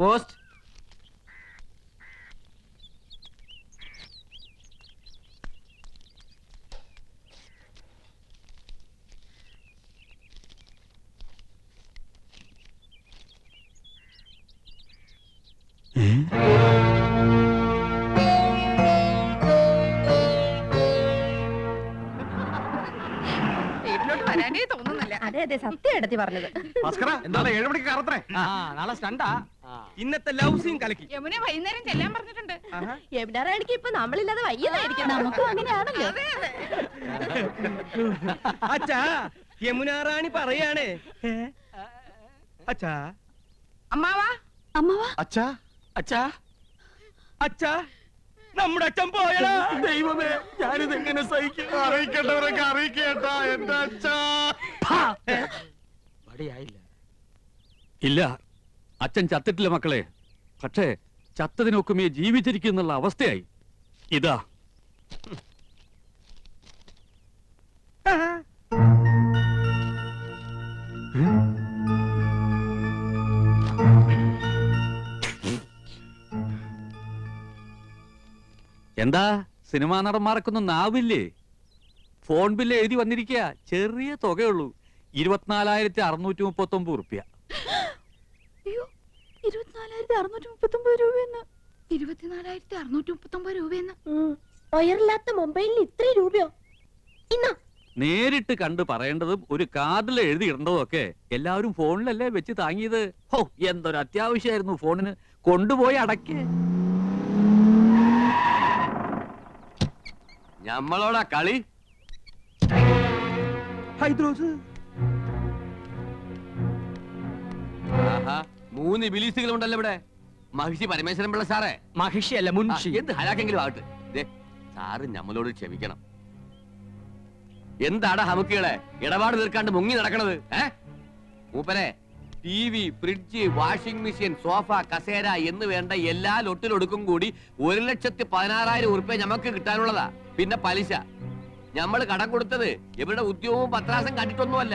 Post. അതെ അതെ സത്യം എടുത്തി പറഞ്ഞത്. നാളെ 7 മണിക്ക് കറത്രേ. നാളെ സ്റ്റണ്ടാ. ഇന്നത്തെ ലവ് സീൻ കലക്കി. യമുന വൈകുന്നേരം ചെല്ലാൻ പറഞ്ഞിട്ടുണ്ട്. യമുന റാണിക്ക് ഇപ്പൊ നമ്മളില്ലാതെ വയ്യതായിരിക്കും. നമുക്ക് അങ്ങനെയാണല്ലോ. അച്ഛാ യമുന റാണി പറയാണ്. അച്ഛാ അമ്മാവാ അമ്മവാ അച്ഛാ അച്ഛാ അച്ഛാ നമ്മുടെ അച്ഛൻ പോയടാ. ദൈവമേ, ഞാനിത് എങ്ങനെ സഹിക്കും? അറിയിക്കേണ്ടവരൊക്കെ അറിയിക്കേട്ടാ എന്റെ അച്ഛാ. വടിയായില്ല. ഇല്ല, അച്ഛൻ ചത്തിട്ടില്ല മക്കളെ. പക്ഷേ ചത്തതിനൊക്കുമേ ജീവിച്ചിരിക്കുന്നുള്ള അവസ്ഥയായി. ഇതാ എന്താ സിനിമാ നടന്മാർക്കൊന്നും നാവില്ലേ? ഫോൺ ബില്ല് എഴുതി വന്നിരിക്കുക. ചെറിയ തുകയുള്ളൂ, 24,639 റുപ്യ. 24,639 രൂപയെന്ന്. 24,639 രൂപയെന്ന്. ഒയറില്ലാത്ത മൊബൈലിന് ഇത്രയും രൂപയോ? ഇന്നാ നേരിട്ട് കണ്ട് പറയേണ്ടതും ഒരു കാർഡിൽ എഴുതി ഇടേണ്ടതും ഒക്കെ എല്ലാവരും ഫോണിലല്ലേ വെച്ച് താങ്ങിയത്. ഹോ, എന്തൊരു അത്യാവശ്യമായിരുന്നു ഫോണിന്. കൊണ്ടുപോയി അടക്കേ. ഞമ്മളോടാ കളി. ഹൈദ്രോസ് 3 ബിലീസുകളുണ്ടല്ലോ ഇവിടെ. മഹിഷി പരമേശ്വരൻ പിള്ള സാറേ. മഹിഷി അല്ല, മുൻഷി. എന്ത് ഹലാക്കെങ്കിലും ആകട്ടെ. സാറ് ഞമ്മളോട് ക്ഷമിക്കണം. എന്താടാ ഹമുക്കുകളെ ഇടപാട് തീർക്കാണ്ട് മുങ്ങി നടക്കണത്? മൂപ്പരെ TV, fridge, washing machine, sofa, കസേര എന്ന് വേണ്ട എല്ലാ ലൊട്ടിലൊടുക്കും കൂടി 1,16,000 ഉറുപ്പ്യ ഞമ്മക്ക് കിട്ടാനുള്ളതാ. പിന്നെ പലിശ. ഞമ്മള് കടം കൊടുത്തത് ഇവരുടെ ഉദ്യോഗവും പത്രാസം കണ്ടിട്ടൊന്നുമല്ല.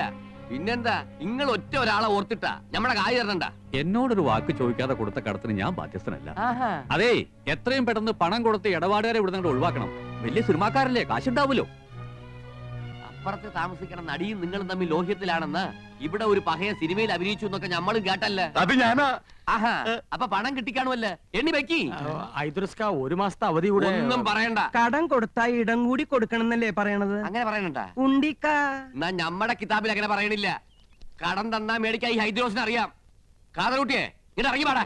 പിന്നെന്താ, നിങ്ങൾ ഒറ്റ ഒരാളെ ഓർത്തിട്ടാ ഞമ്മടെ കായ് തരണ്ട. എന്നോടൊരു വാക്ക് ചോദിക്കാതെ കൊടുത്ത കടത്തിന് ഞാൻ ബാധ്യസ്ഥനല്ല. അതെ, എത്രയും പെട്ടെന്ന് പണം കൊടുത്ത് ഇടപാടുകാരെ ഇവിടെ നിന്ന് ഒഴിവാക്കണം. വലിയ സിനിമാക്കാരല്ലേ, കാശുണ്ടാവുമല്ലോ. അപ്പുറത്ത് താമസിക്കണം നടിയും നിങ്ങളും തമ്മിൽ ലോഹ്യത്തിലാണെന്ന് ഇവിടെ ഒരു പഹയ സിനിമയിൽ അഭിനയിച്ചു എന്നൊക്കെ ഞമ്മളും കേട്ടല്ലേ. അത് ഞാനാ. ആഹാ, അപ്പൊ പണം കിട്ടിക്കാണുമല്ലേ? എണ്ണി വെക്കി. ഐദ്രസ്ക 1 മാസത്തെ അവധി കൂടെ. ഒന്നും പറയണ്ട. കടം കൊടുത്താ ഇടം കൂടി കൊടുക്കണം എന്നല്ലേ പറയണത്? അങ്ങനെ പറയണണ്ട. ഉണ്ടിക്കാ എന്നാ ഞമ്മടെ കിതാബിൽ അങ്ങനെ പറയണില്ല. കടം തന്നാ മേടിക്കാ ഈ ഹൈദ്രോസിന് അറിയാം. കാതറൂട്ടിയെ ഇങ്ങോട്ട് ഇറങ്ങി പാടാ.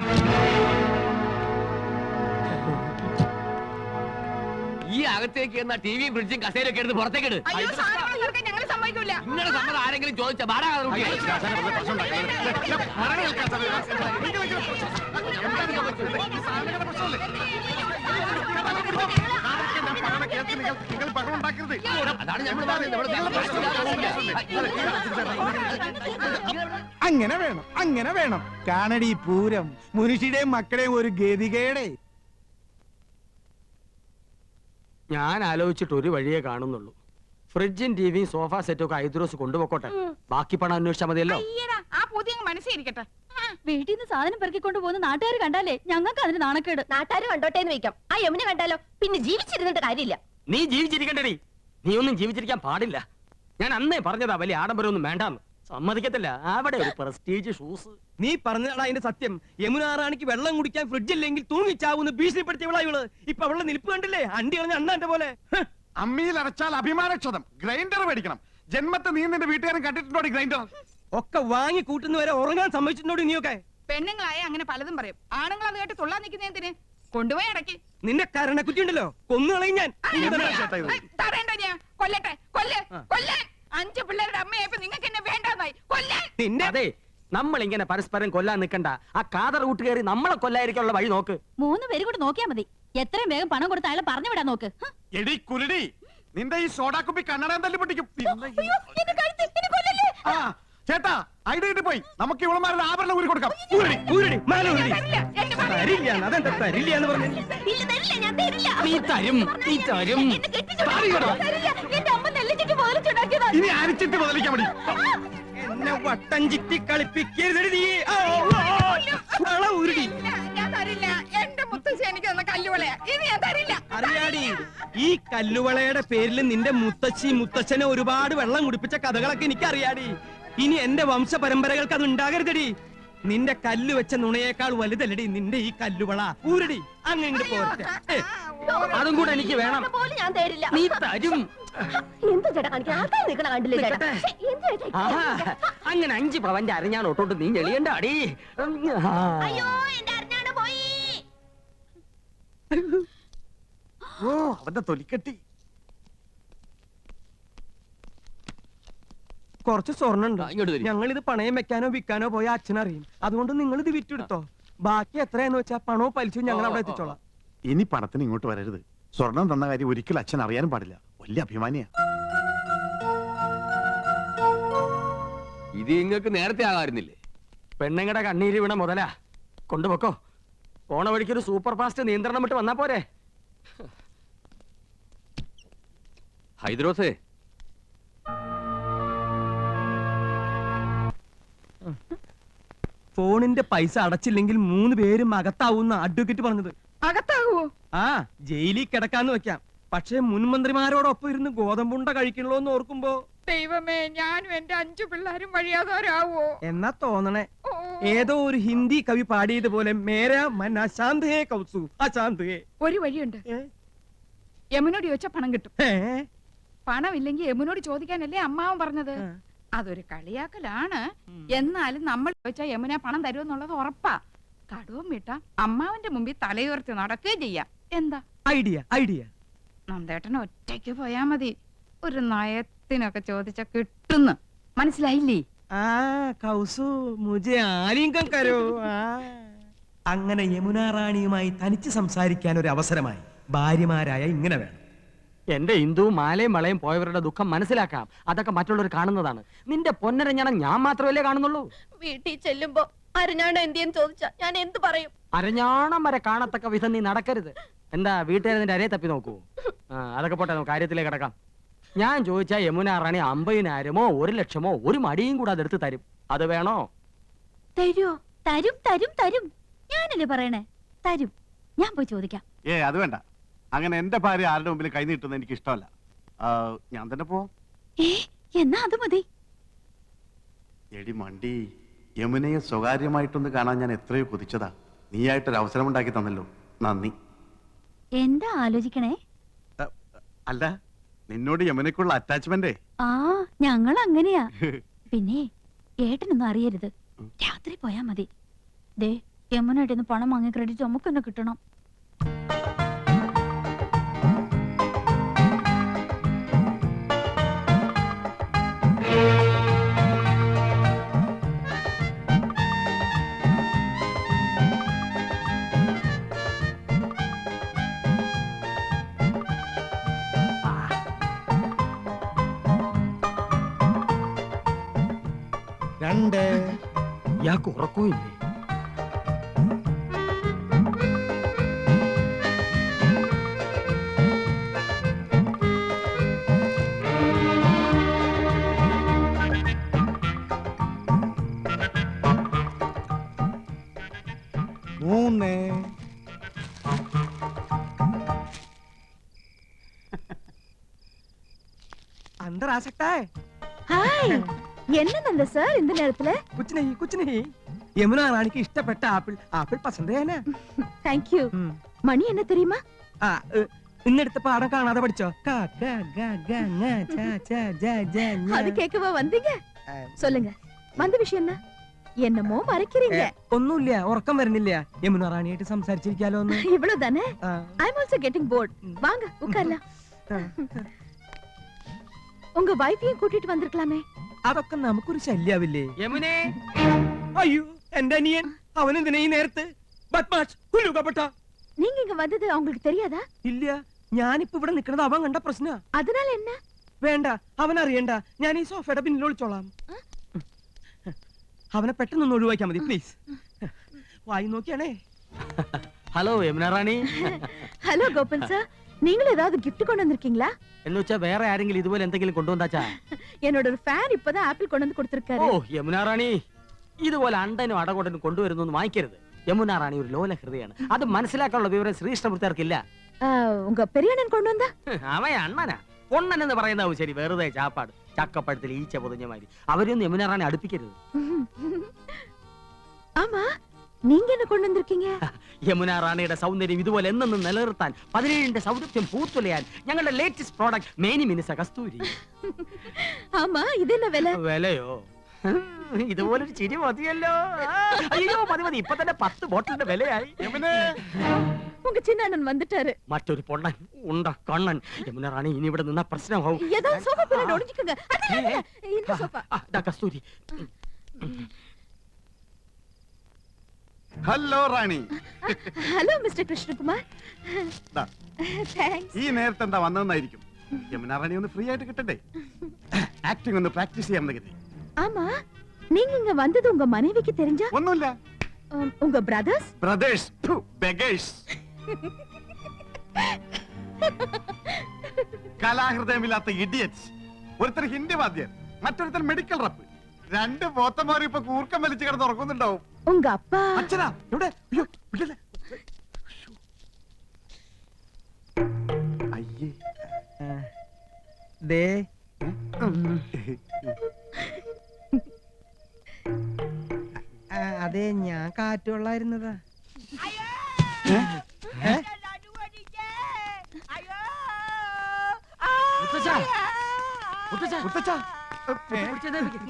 ഈ അകത്തേക്ക് എന്നാ ടിവിയും ഫ്രിഡ്ജും കസേരയൊക്കെ എടുത്ത് പുറത്തേക്ക് ഇട്. നിങ്ങളുടെ സമ്മതം ആരെങ്കിലും ചോദിച്ച പാടാ കാതറൂട്ടിയെ. അതാണ് ഞമ്മൾ അങ്ങനെ വേണം, അങ്ങനെ വേണം. കാണടി പൂരം മുനുഷിയുടെയും മക്കളെയും ഒരു ഗതികേടെ. ഞാൻ ആലോചിച്ചിട്ട് ഒരു വഴിയേ കാണുന്നുള്ളൂ. ഫ്രിഡ്ജും ടിവിയും സോഫ സെറ്റും ഒക്കെ ഐദ്രോസ് കൊണ്ടുപോക്കോട്ടെ. ബാക്കി പണം അന്വേഷിച്ചാൽ മതിയല്ലോ. ആ പുതിയ മനസ്സിരിക്കട്ടെ. വീട്ടിൽ നിന്ന് സാധനം പെറുക്കിക്കൊണ്ട് പോകുന്ന നാട്ടുകാർ കണ്ടാലേ ഞങ്ങൾക്ക് അതിന് നാണക്കേട്. നാട്ടുകാർ കണ്ടോട്ടെ എന്ന് വെക്കാം. ആ യമുന കണ്ടാലോ പിന്നെ ജീവിച്ചിരുന്നിട്ട് കാര്യമില്ല. നീ ജീവിച്ചിരിക്കണ്ടടി. നീ ഒന്നും ജീവിച്ചിരിക്കാൻ പാടില്ല. ഞാൻ അന്നേ പറഞ്ഞതാ വലിയ ആഡംബരമൊന്നും വേണ്ടാന്ന്. സമ്മതിക്കത്തില്ല. അവിടെ ഒരു പ്രസ്റ്റീജ് ഷൂസ്. നീ പറഞ്ഞതാണ് അതിന്റെ സത്യം. യമുന റാണിക്ക് വെള്ളം കുടിക്കാൻ ഫ്രിഡ്ജില്ലെങ്കിൽ തൂങ്ങിച്ചാവുന്ന ഭീഷണിപ്പെടുത്തിയവളാ ഇവള്. ഇപ്പൊ അവളുടെ നിൽപ്പ് കണ്ടില്ലേ? അണ്ടി കളഞ്ഞ അണ്ണാന്റെ പോലെ. അമ്മിയിൽ അരച്ചാൽ അഭിമാനക്ഷതം. ഗ്രൈൻഡർ മേടിക്കണം. ജന്മത്തെ നീ നിന്റെ വീട്ടുകാരൻ കണ്ടിട്ടുണ്ടോ ഗ്രൈൻഡർ? ഒക്കെ വാങ്ങി കൂട്ടുന്നവരെ ഉറങ്ങാൻ സമ്മതിച്ചിട്ടുണ്ടോ നീയൊക്കെ? പെണ്ണുങ്ങളായ അങ്ങനെ പലതും പറയും. ആണുങ്ങൾ അത് കേട്ട് തുള്ളാൻ നിൽക്കുന്നതിന് കൊണ്ടുപോയി അടക്കി. നിന്റെ കരണക്കുറ്റി ഉണ്ടല്ലോ, കൊന്നുകളയും ഞാൻ. തടയണ്ട, ഞാൻ കൊല്ലട്ടെ. കൊല്ലാൻ 5 പിള്ളേരുടെ അമ്മയായപ്പോ നിങ്ങൾക്ക് എന്നെ വേണ്ടെന്നായി. കൊല്ലാൻ. അതെ, നമ്മൾ ഇങ്ങനെ പരസ്പരം കൊല്ലാൻ നിൽക്കണ്ട. ആ കാതർ റൂട്ട് കയറി നമ്മളെ കൊല്ലായിരിക്കാനുള്ള വഴി നോക്ക്. 3 പേര് കൂടി നോക്കിയാ മതി. എത്രയും വേഗം പണം കൊടുത്ത അയാളെ പറഞ്ഞു വിടാൻ നോക്ക്. എടി കുരുടി, നിന്റെ ഈ സോഡാക്കുപ്പി കണ്ണടം തല്ലി പൊട്ടിക്കും. ചേട്ടാ, ഐഡിയ കിട്ടി പോയി. നമുക്ക് ഇവളമാരുടെ ആഭരണം ഊരി കൊടുക്കാം. അതെന്താ തരില്ല എന്ന് പറഞ്ഞു? നീ തരും, നീ തരും. ഇനി അരിച്ചിട്ട് മുതലിക്കാൻ മതി. എന്നെ വട്ടം ചിറ്റി കളിപ്പിക്കരുത് നീ. വള ഊരിടി. ഇല്ല, ഞാൻ തരില്ല. എന്റെ മുത്തശ്ശി എനിക്ക് തന്ന കല്ലുവളയാ. ഇത് ഞാൻ തരില്ല. അറിയാടി, ഈ കല്ലുവളയുടെ പേരിൽ നിന്റെ മുത്തശ്ശി മുത്തച്ഛനെ ഒരുപാട് വെള്ളം കുടിപ്പിച്ച കഥകളൊക്കെ എനിക്ക് അറിയാടി. ഇനി എന്റെ വംശ പരമ്പരകൾക്ക് അത് ഉണ്ടാകരുതടി. നിന്റെ കല്ല് വെച്ച നുണയേക്കാൾ വലുതല്ലടി നിന്റെ ഈ കല്ലുവള. ഊരടി, അങ്ങനെ ഇങ്ങോട്ട് പോരട്ടെ. അതും കൂടെ എനിക്ക് വേണം. പോലും ഞാൻ തരില്ല. നീ തരും. എന്ത് ചേട്ടാ കാണിക്കാൻ ആൾക്കാർ നിൽക്കണ കണ്ടില്ലേ ചേട്ടാ? നിൽക്കട്ടെ. ശ്ശെ, എന്ത് ചേട്ടാ ഈ ആഹാ, അങ്ങനെ 5 പവന്റെ അരഞ്ഞാൻ ഒട്ടോട്ട് നീ ഞെളിയണ്ട അടി. അയ്യോ എന്റെ അറിഞ്ഞാണ് പോയി. ഓ അവന്റെ തൊലിക്കെട്ടി. കുറച്ച് സ്വർണ്ണുണ്ട്. ഇങ്ങോട്ട് തരി. ഞങ്ങൾ ഇത് പണയം വെക്കാനോ വിൽക്കാനോ പോയ അച്ഛനറിയും. അതുകൊണ്ട് നിങ്ങൾ ഇത് വിറ്റെടുത്തോ. ബാക്കി എത്രയാന്ന് വെച്ചാ പണവും പലിശയും ഞങ്ങൾ അവിടെ എത്തിച്ചോളാം. ഇനി പണത്തിന് ഇങ്ങോട്ട് വരരുത്. സ്വർണം തന്ന കാര്യം ഒരിക്കലും അച്ഛൻ അറിയാനും പാടില്ല. വലിയ അഭിമാനിയാ. ഇത് നിങ്ങൾക്ക് നേരത്തെ ആകാറുന്നില്ലേ? പെണ്ണുങ്ങളുടെ കണ്ണീര് വീണ മുതലാ. കൊണ്ടുപോക്കോ. പോണ വഴിക്കൊരു സൂപ്പർ ഫാസ്റ്റ് നിയന്ത്രണം വിട്ട് വന്നാ പോരെ. ഹൈദ്രോസേ, ഫോണിന്റെ പൈസ അടച്ചില്ലെങ്കിൽ 3 പേരും അകത്താവുന്ന അഡ്വക്കേറ്റ് പറഞ്ഞത്. അകത്താകുവോ? ആ, ജയിലിൽ കിടക്കാന്ന് വെക്കാം. പക്ഷെ മുൻമന്ത്രിമാരോടൊപ്പം ഇരുന്ന് ഗോതമ്പുണ്ട കഴിക്കണല്ലോന്ന് ഓർക്കുമ്പോ ദൈവമേ, ഞാനും എന്റെ 5 പിള്ളേരും വഴിയാതാരാവോ? എന്നാ തോന്നണേ. ഓ, ഏതോ ഒരു ഹിന്ദി കവി പാടിയതുപോലെ മേരാ മൻ അശാന്ത് ഹേ കൗസു അശാന്ത് ഹേ. ഒരു വഴിയുണ്ട്. ഏ? യമുനോട് ചോദിച്ചാ പണം കിട്ടും. ഏ? പണം ഇല്ലെങ്കിൽ യമുനോട് ചോദിക്കാനല്ലേ അമ്മാവൻ പറഞ്ഞത്. ആ. അതൊരു കളിയാക്കലാണ്. എന്നാലും നമ്മൾ ചോദിച്ചാ യമുന പണം തരുമെന്നുള്ളത് ഉറപ്പാ. കടവും വിട്ട അമ്മാവന്റെ മുമ്പിൽ തലയുയർത്തി നടക്കുകയും ചെയ്യാം. എന്താ ഐഡിയ ഐഡിയ. നന്ദേട്ടൻ ഒറ്റയ്ക്ക് പോയാ മതി. ഒരു നയത്തിനൊക്കെ ചോദിച്ചാ കിട്ടുന്നു. മനസ്സിലായില്ലേ? ആ കൗസു മുझे ആലിംഗം കരോ. അങ്ങനെ യമുന റാണിയുമായി തനിച്ച് സംസാരിക്കാൻ ഒരു അവസരമായി. ഭാര്യമാരായ ഇങ്ങനെ വേണം. എന്റെ ഹിന്ദു മാലയും വളയും പോയവരുടെ ദുഃഖം മനസ്സിലാക്കാം. അതൊക്കെ മറ്റുള്ളവർ കാണുന്നതാണ്. നിന്റെ പൊന്നരഞ്ഞണം ഞാൻ മാത്രമല്ലേ കാണുന്നുള്ളൂ. വീട്ടിൽ ചെല്ലുമ്പോ അരഞ്ഞാണ് എന്തിയെന്ന് ചോദിച്ചാ ഞാൻ എന്ത് പറയും? അരഞ്ഞാണം വരെ കാണത്തക്ക വിധം നീ നടക്കരുത്. എന്താ വീട്ടുകാരെ നിന്റെ അരയെ തപ്പി നോക്കൂ. അതൊക്കെ പോട്ടെ, നമുക്ക് കാര്യത്തിലേക്ക് കിടക്കാം. ഞാൻ ചോദിച്ചാ യമുന റാണി 50,000-മോ 1,00,000-മോ ഒരു മടിയും കൂടെ അതെടുത്ത് തരും. അത് വേണോ? തരുമോ? തരും തരും തരും. ഞാനല്ലേ പറയണേ, തരും. ഞാൻ പോയി ചോദിക്കാം. അത് വേണ്ട. അങ്ങനെ എന്റെ ഭാര്യ ആരുടെ മുമ്പിൽ കൈ നീട്ടുന്നത് എനിക്ക് ഇഷ്ടമല്ല. ഞാൻ തന്നെ പോവാം. എന്നാ അത് മതി. എടി മണ്ടി, യമുനയെ സ്വകാര്യമായിട്ടൊന്ന് കാണാൻ ഞാൻ എത്രയോ കൊതിച്ചതാ. നീയായിട്ടൊരു അവസരം ഉണ്ടാക്കി തന്നല്ലോ, നന്ദി. എന്താ ആലോചിക്കണേ? അല്ല, നിന്നോട് യമുനയ്ക്കുള്ള അറ്റാച്ച്മെന്റ്. ആ, ഞങ്ങൾ അങ്ങനെയാ. പിന്നെ ഏട്ടനൊന്നും അറിയരുത്. രാത്രി പോയാ മതി. ദേ, യമുനായിട്ട് പണം വാങ്ങിയ ക്രെഡിറ്റ് നമുക്കെന്നെ കിട്ടണം. രണ്ട്. ഇയാൾക്ക് ഉറക്കവും ഇല്ലേ? മൂന്ന്. അന്തരാസക്താ. ഹായ്, என்ன சார் இந்த நேரத்துல? कुछ नहीं. யமுனா ராணிக்கு இஷ்டப்பட்ட ஆப்பிள் பசந்தே என்ன? Thank you. மணி என்ன தெரியுமா? ഇന്നെടുത്ത പാഠം കാണാതെ പഠിച്ചോ? அது கேட்கவா வந்தீங்க? சொல்லுங்க, வந்த விஷயம் என்ன? என்னமோ மறைக்கிறீங்க. ഒന്നുമില്ല, ഉറക്കം വരുന്നില്ല. യമുന റാണിയായിട്ട് സംസാരിച്ചിരിക്കാലോ ഒന്ന്. இவ்வளவுதானே? ஐ அம் ஆல்சோ கெட்டிங் போர்ட். வாங்க உட்காரலாம். உங்க வைஃபையும் கூட்டிட்டு வந்திருக்கலாமே. അതൊക്കെ നമുക്കൊരു ശല്യാവില്ലേ? യമുനേ, അയ്യോ, എന്റെ അനിയൻ. അവനെന്തിനാ ഈ നേരത്ത്? ബദ്മാഷ്, കുലുകപ്പെട്ട. நீங்க இங்க வந்தது அவங்களுக்கு தெரியாதா? ഇല്ല, ഞാനിപ്പോ ഇവിടെ നിൽക്കുന്നത് അവൻ കണ്ട പ്രശ്ന. அதனால என்ன? വേണ്ട, അവൻ അറിയണ്ട. ഞാൻ ഈ സോഫയുടെ പിന്നിൽ ഒളിച്ചോളാം. അവനെ പെട്ടെന്ന് ഒഴിവാക്കിയാ മതി പ്ലീസ്. വായി നോക്കിയാണേ. ഹലോ യമുന റാണി. ஹலோ கோபன் சார், நீங்களும் ஏதாவது gift கொண்டு வந்திருக்கீங்களா? എന്ന് വെച്ചാ വേറെ ആരെങ്കിലും ഇതുപോലെ എന്തെങ്കിലും കൊണ്ടുവന്നാച്ചാ? என்னோட ஒரு ஃபேன் இப்பதான் ஆப்பிள் கொண்டு வந்து ഓ கொடுத்திருக்காரு. യമുന റാണി, ഇതുപോലെ അണ്ടനും അടകൊണ്ടനും കൊണ്ടുവരുന്നു വാങ്ങിക്കരുത്. യമുന റാണി ഒരു ലോല ഹൃദയാണ്. അത് മനസ്സിലാക്കാനുള്ള വിവരം ശ്രീകൃഷ്ണമൂർത്തിയാർക്കില്ല. உங்க பெரியண்ணன் கொண்டு வந்தா അവൻ അണ്ണനാ. പൊണ്ണൻ എന്ന് പറയുന്നതാവും ശരി, വെറുതെ ചാപ്പാട്. ചക്കപ്പഴത്തിൽ ഈച്ച പൊതിഞ്ഞ മാതിരി. അവരൊന്നും യമുന റാണി അടുപ്പിക്കരുത്. ஆமா நீங்க என்ன கொண்டு வந்திருக்கீங்க? യമുന റാണിയുടെ സൗന്ദര്യം ഇതുപോലെ എന്നെന്നും നിലനിർത്താൻ 17ന്റെ സൗന്ദര്യം പൂത്തുലയാൻ ഞങ്ങളുടെ ലേറ്റസ്റ്റ് പ്രോഡക്റ്റ് മേനി മിനുസ കസ്തൂരി. ஆமா இது என்ன விலை? വിലയോ? ഇതുപോലൊരു ചിരി മതിയല്ലോ. അയ്യോ മതി മതി, ഇപ്പൊ തന്നെ 10 ബോട്ടിലിന്റെ വിലയായി. உங்க சின்ன அண்ணன் வந்துட்டாரு. മറ്റൊരു പൊണ്ണൻ ഉണ്ട കണ്ണൻ. യമുന റാണി ഇനി ഇവിടെ നിന്ന പ്രശ്നമാവും. ஏதோ சோஃபா பின்னாடி ஒளிஞ்சுக்கங்க. இந்த sofa. Kasturi. Hello Rani. Hello mister Krishnakumar. ദാ, താങ്ക്സ്. ഈ നേരത്തെ എന്താ വന്നതെന്നായിരിക്കും. യമുന റാണി ഒന്ന് ഫ്രീ ആയിട്ട് കിട്ടണ്ടേ? ആക്ടിംഗ് ഒന്ന് പ്രാക്ടീസ് ചെയ്യാമെന്ന് കരുതി. ஆமா நீங்க இங்க வந்தது உங்க மனைவிக்கு தெரிஞ்சா? ഒന്നുമില്ല. உங்க பிரதர்ஸ்? Brothers, beggars. കലാഹൃദയമില്ലാത്ത ഇഡിയറ്റ്സ്. ഒരുത്തർ ഹിന്ദി വാദ്യർ, മറ്റൊരുത്തർ മെഡിക്കൽ റപ്പ്. 2 പോത്തന്മാർ ഇപ്പൊ കൂർക്കം വലിച്ചു കിടന്ന് ഉറക്കുന്നുണ്ടാവും. உங்க அப்பா? അച്ഛനാ എവിടെ? അയ്യോ വിടല്ലേ. അയ്യേ. ദേ അതെ, ഞാൻ കാറ്റുള്ളായിരുന്നതാ.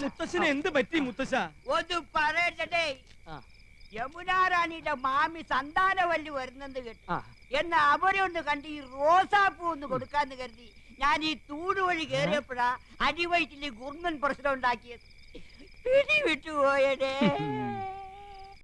മുത്തശ്ശന് എന്ത് പറ്റി മുത്തശ്ശ? ഒന്ന് പറയട്ടെ, യമുനാറാണിയുടെ മാമി സന്താനവല്ലി വരുന്നെന്ന് കേട്ടു. എന്നാ അവരെ ഒന്ന് കണ്ട് ഈ റോസാപ്പൂ ഒന്ന് കൊടുക്കാന്ന് കരുതി ഞാൻ ഈ തൂട് വഴി കേറിയപ്പോഴാ അടിവയറ്റില് ഗുർണൻ പ്രശ്നം ഉണ്ടാക്കിയത്. പിടി വിട്ടുപോയടേ.